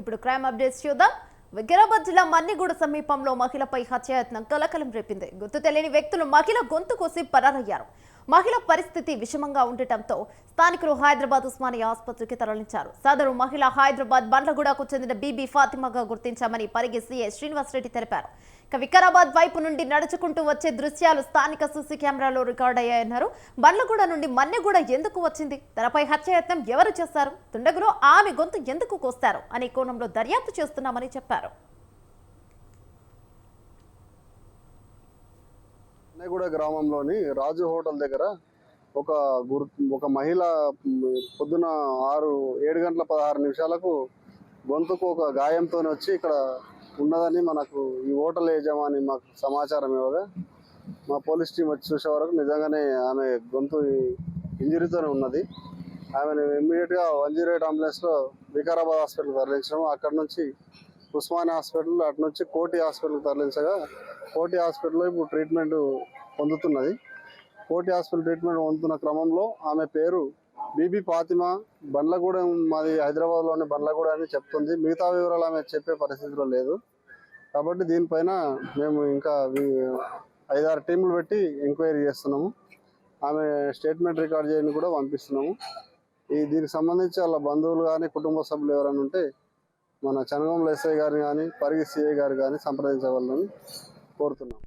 ఇప్పుడు crime updates చూద్దాం. వికారాబాద్ జిల్లా మన్నిగూడ సమీపంలో మహిళపై హత్యాయత్నం కలకలం రేపింది. గుర్తు తెలియని వ్యక్తులు మహిళ గొంతు కోసి పరారయ్యారు. మహిళ పరిస్థితి విషమంగా ఉండటంతో స్థానికులు హైదరాబాద్ ఉస్మానియా ఆసుపత్రికి తరలించారు. సదరు మహిళ హైదరాబాద్ బండ్లగూడకు చెందిన బీబీ ఫాతిమాగా గుర్తించామని పరిగి సీఐ శ్రీనివాసరెడ్డి తెలిపారు. వికారాబాద్ వైపు నుండి నడుచుకుంటూ వచ్చే దృశ్యాలు స్థానిక సీసీ కెమెరాలో రికార్డ్ అయ్యాయన్నారు. బండ్లగూడ నుండి మన్నెగూడ ఎందుకు వచ్చింది, తనపై హత్యాయత్నం ఎవరు చేశారు, దుండగులు ఆమె గొంతు ఎందుకు కోస్తారు అనే కోణంలో దర్యాప్తు చేస్తున్నామని చెప్పారు. మన్నెగూడ గ్రామంలోని రాజు హోటల్ దగ్గర ఒక మహిళ పొద్దున 7 గంటల 16 నిమిషాలకు గొంతుకు ఒక గాయంతో వచ్చి ఇక్కడ ఉన్నదని మనకు ఈ హోటల్ యజమాని మాకు సమాచారం ఇవ్వగా మా పోలీస్ టీం వచ్చి చూసే వరకు నిజంగానే ఆమె గొంతు ఇంజరీతోనే ఉన్నది. ఆమెను ఇమ్మీడియట్గా 108 అంబులెన్స్లో వికారాబాద్ హాస్పిటల్ తరలించడం, అక్కడ నుంచి ఉస్మానియా హాస్పిటల్, అటు నుంచి కోటి హాస్పిటల్ తరలించగా కోటి హాస్పిటల్లో ఇప్పుడు ట్రీట్మెంట్ పొందుతున్నది. కోటి హాస్పిటల్ ట్రీట్మెంట్ పొందుతున్న క్రమంలో ఆమె పేరు బీబీ ఫాతిమా, బండ్లగూడెం, మాది హైదరాబాద్లోని బండ్లగూడ అని చెప్తుంది. మిగతా వివరాలు ఆమె చెప్పే పరిస్థితిలో లేదు. కాబట్టి దీనిపైన మేము ఇంకా 5-6 టీంలు పెట్టి ఎంక్వైరీ చేస్తున్నాము. ఆమె స్టేట్మెంట్ రికార్డ్ చేయని కూడా పంపిస్తున్నాము. దీనికి సంబంధించి వాళ్ళ బంధువులు కానీ కుటుంబ సభ్యులు ఎవరైనా ఉంటే మన చనగంల ఎస్ఐ గారిని కానీ పరిగి సిఐ గారు కానీ సంప్రదించవాలని కోరుతున్నాం.